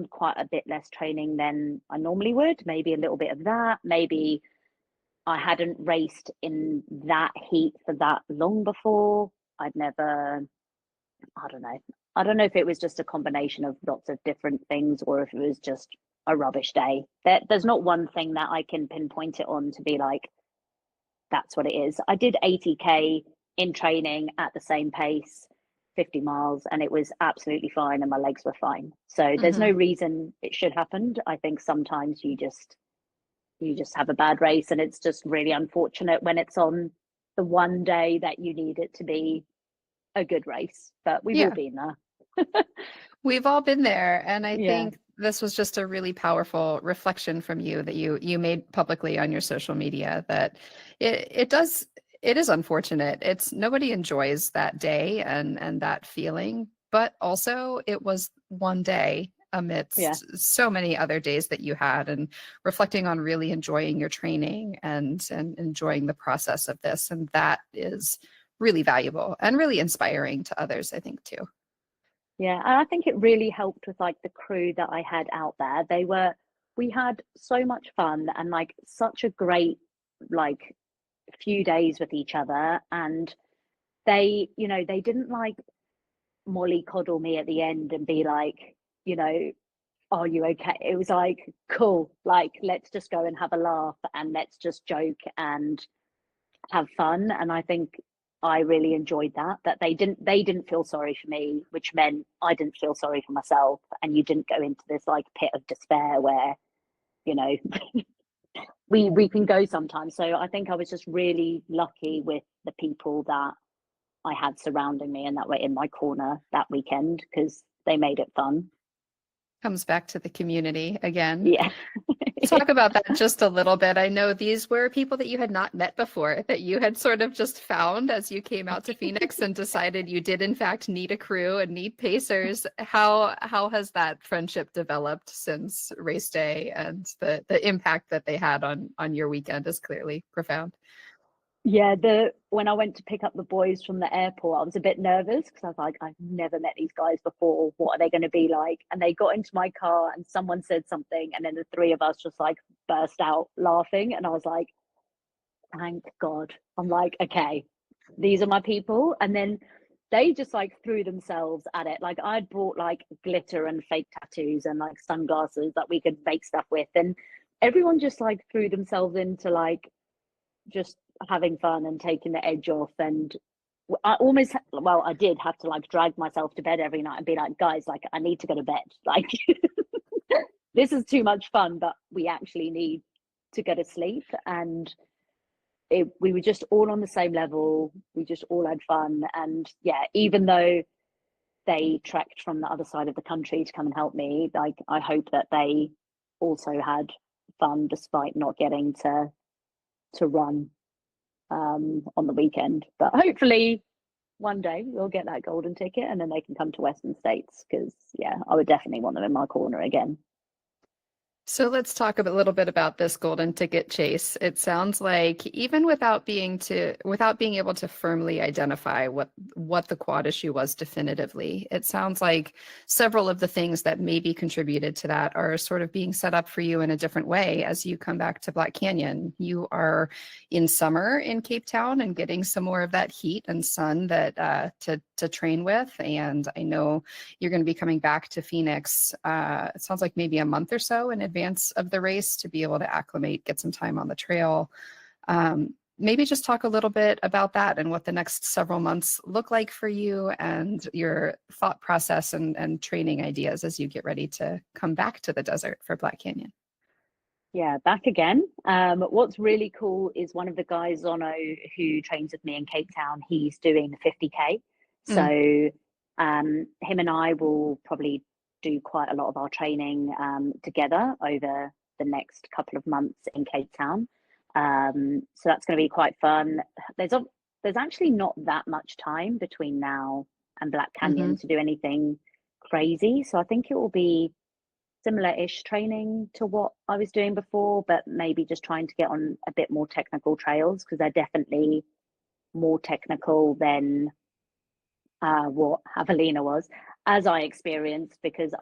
quite a bit less training than I normally would. Maybe a little bit of that. Maybe I hadn't raced in that heat for that long before. I don't know. I don't know if it was just a combination of lots of different things or if it was just a rubbish day. There's not one thing that I can pinpoint it on to be like, that's what it is. I did 80K in training at the same pace, 50 miles, and it was absolutely fine and my legs were fine. So there's no reason it should happen. I think sometimes you just have a bad race and it's just really unfortunate when it's on the one day that you need it to be a good race. But we've all been there. We've all been there. And I think this was just a really powerful reflection from you that you made publicly on your social media, that it is unfortunate. It's nobody enjoys that day and that feeling, but also it was one day amidst so many other days that you had, and reflecting on really enjoying your training and enjoying the process of this. And that is really valuable and really inspiring to others, I think, too. Yeah, and I think it really helped with, like, the crew that I had out there. We had so much fun and, like, such a great, like, few days with each other. And they, you know, they didn't, like, mollycoddle me at the end and be like, you know, are you okay? It was like, cool, like, let's just go and have a laugh and let's just joke and have fun. And I think I really enjoyed that they didn't feel sorry for me, which meant I didn't feel sorry for myself. And you didn't go into this, like, pit of despair where, you know, we can go sometimes. So I think I was just really lucky with the people that I had surrounding me and that were in my corner that weekend, because they made it fun. Comes back to the community again. Yeah. Talk about that just a little bit. I know these were people that you had not met before, that you had sort of just found as you came out to Phoenix and decided you did in fact need a crew and need pacers. How has that friendship developed since race day, and the impact that they had on your weekend is clearly profound. Yeah, when I went to pick up the boys from the airport, I was a bit nervous because I was like, I've never met these guys before. What are they going to be like? And they got into my car and someone said something, and then the three of us just like burst out laughing. And I was like, thank God. I'm like, okay, these are my people. And then they just like threw themselves at it. Like I'd brought like glitter and fake tattoos and like sunglasses that we could make stuff with. And everyone just like threw themselves into like just having fun and taking the edge off. And I did have to like drag myself to bed every night and be like, guys, like I need to go to bed. Like this is too much fun, but we actually need to go to sleep. And we were just all on the same level. We just all had fun. And yeah, even though they trekked from the other side of the country to come and help me, like I hope that they also had fun despite not getting to run on the weekend. But hopefully one day we'll get that golden ticket and then they can come to Western States, because yeah, I would definitely want them in my corner again. So let's talk a little bit about this golden ticket chase. It sounds like even without being able to firmly identify what the quad issue was definitively, it sounds like several of the things that maybe contributed to that are sort of being set up for you in a different way as you come back to Black Canyon. You are in summer in Cape Town and getting some more of that heat and sun that to train with. And I know you're going to be coming back to Phoenix. It sounds like maybe a month or so in advance of the race to be able to acclimate, get some time on the trail. Maybe just talk a little bit about that and what the next several months look like for you and your thought process and training ideas as you get ready to come back to the desert for Black Canyon. Yeah, back again. What's really cool is one of the guys, Zono, who trains with me in Cape Town, he's doing the 50K. So him and I will probably do quite a lot of our training together over the next couple of months in Cape Town. So that's going to be quite fun. There's actually not that much time between now and Black Canyon to do anything crazy. So I think it will be similar-ish training to what I was doing before, but maybe just trying to get on a bit more technical trails, because they're definitely more technical than what Javelina was, as I experienced, because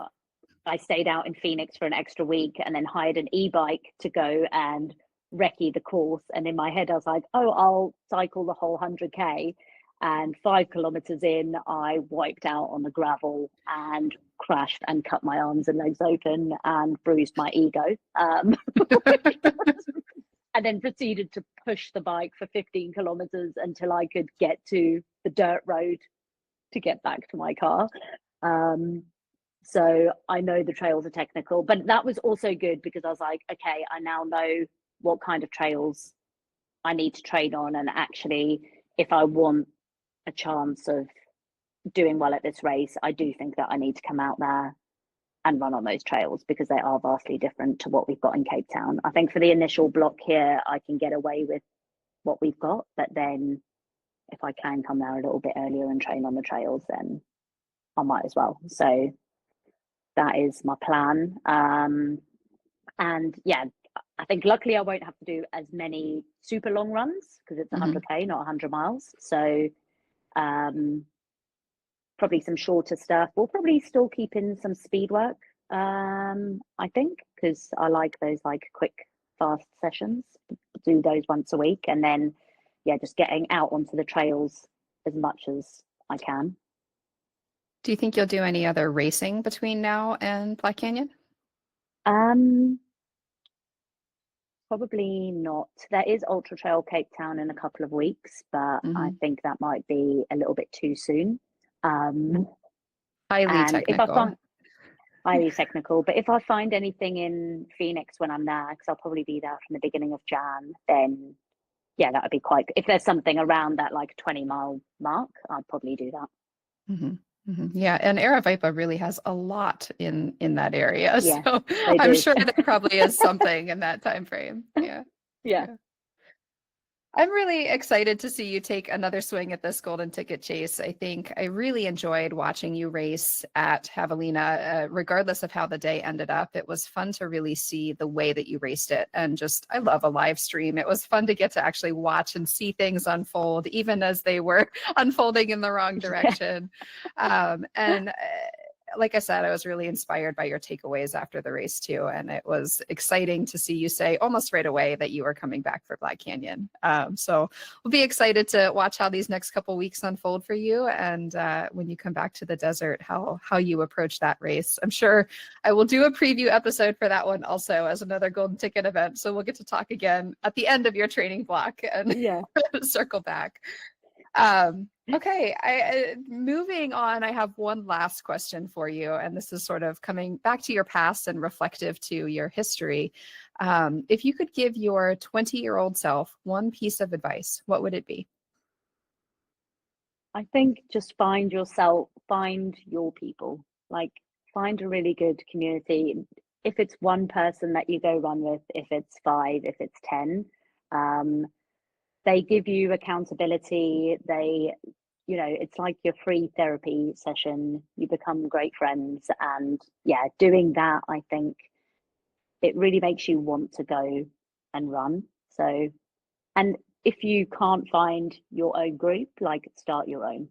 I stayed out in Phoenix for an extra week and then hired an e-bike to go and recce the course. And in my head, I was like, oh, I'll cycle the whole 100K. And 5 kilometers in, I wiped out on the gravel and crashed and cut my arms and legs open and bruised my ego. And then proceeded to push the bike for 15 kilometers until I could get to the dirt road to get back to my car. So I know the trails are technical, but that was also good because I was like, okay, I now know what kind of trails I need to train on. And actually, if I want a chance of doing well at this race, I do think that I need to come out there and run on those trails, because they are vastly different to what we've got in Cape Town. I think for the initial block here, I can get away with what we've got, but then if I can come there a little bit earlier and train on the trails, then I might as well. So that is my plan. And yeah, I think luckily I won't have to do as many super long runs because it's 100K, not 100 miles. So probably some shorter stuff. We'll probably still keep in some speed work, I think, because I like those like quick, fast sessions. Do those once a week, and then yeah, just getting out onto the trails as much as I can. Do you think you'll do any other racing between now and Black Canyon? Probably not. There is Ultra Trail Cape Town in a couple of weeks, but I think that might be a little bit too soon. Highly and technical. If I find highly technical, but if I find anything in Phoenix when I'm there, because I'll probably be there from the beginning of Jan, then yeah, that would be quite. If there's something around that like 20-mile mark, I'd probably do that. Yeah, and Aravaipa really has a lot in that area, Yeah, so they I'm do. sure there probably is something in that time frame. Yeah. Yeah. Yeah. I'm really excited to see you take another swing at this golden ticket chase. I think I really enjoyed watching you race at Javelina, regardless of how the day ended up. It was fun to really see the way that you raced it. And just, I love a live stream. It was fun to get to actually watch and see things unfold, even as they were unfolding in the wrong direction. And like I said, I was really inspired by your takeaways after the race too. And it was exciting to see you say almost right away that you were coming back for Black Canyon. So we'll be excited to watch how these next couple weeks unfold for you. And when you come back to the desert, how you approach that race. I'm sure I will do a preview episode for that one also as another golden ticket event. So we'll get to talk again at the end of your training block and circle back. Okay, moving on, I have one last question for you, and this is sort of coming back to your past and reflective to your history. If you could give your 20-year-old self one piece of advice, what would it be? I think just find yourself, find your people, like find a really good community. If it's one person that you go run with, if it's 5, if it's 10, they give you accountability. It's like your free therapy session. You become great friends. And yeah, doing that, I think it really makes you want to go and run. So, and if you can't find your own group, like start your own.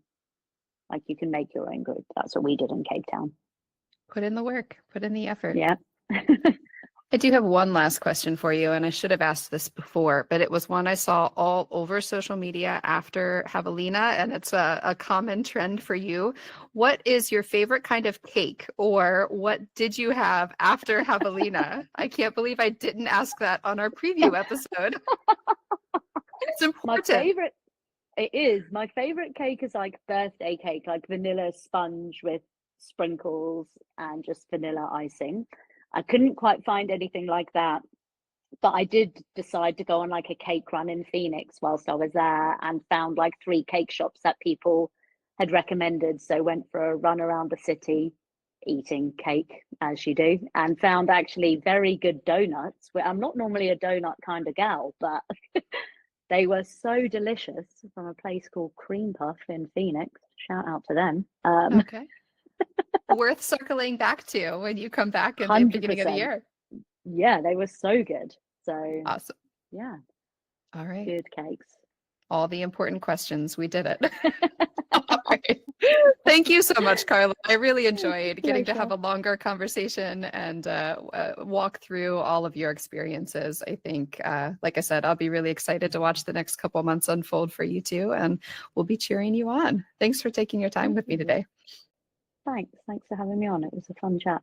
Like you can make your own group. That's what we did in Cape Town. Put in the work, put in the effort. Yeah. I do have one last question for you, and I should have asked this before, but it was one I saw all over social media after Javelina, and it's a common trend for you. What is your favorite kind of cake, or what did you have after Javelina? I can't believe I didn't ask that on our preview episode. It's important. My favorite cake is like birthday cake, like vanilla sponge with sprinkles and just vanilla icing. I couldn't quite find anything like that, but I did decide to go on like a cake run in Phoenix whilst I was there and found like 3 cake shops that people had recommended. So went for a run around the city eating cake as you do, and found actually very good donuts. I'm not normally a donut kind of gal, but they were so delicious from a place called Cream Puff in Phoenix. Shout out to them. Okay. Worth circling back to when you come back in the beginning of the year. Yeah, they were so good. So awesome. Yeah. All right. Good cakes. All the important questions. We did it. All right. Thank you so much, Carla. I really enjoyed getting to have a longer conversation and walk through all of your experiences. I think, like I said, I'll be really excited to watch the next couple months unfold for you too, and we'll be cheering you on. Thanks for taking your time with me today. Thanks for having me on. It was a fun chat.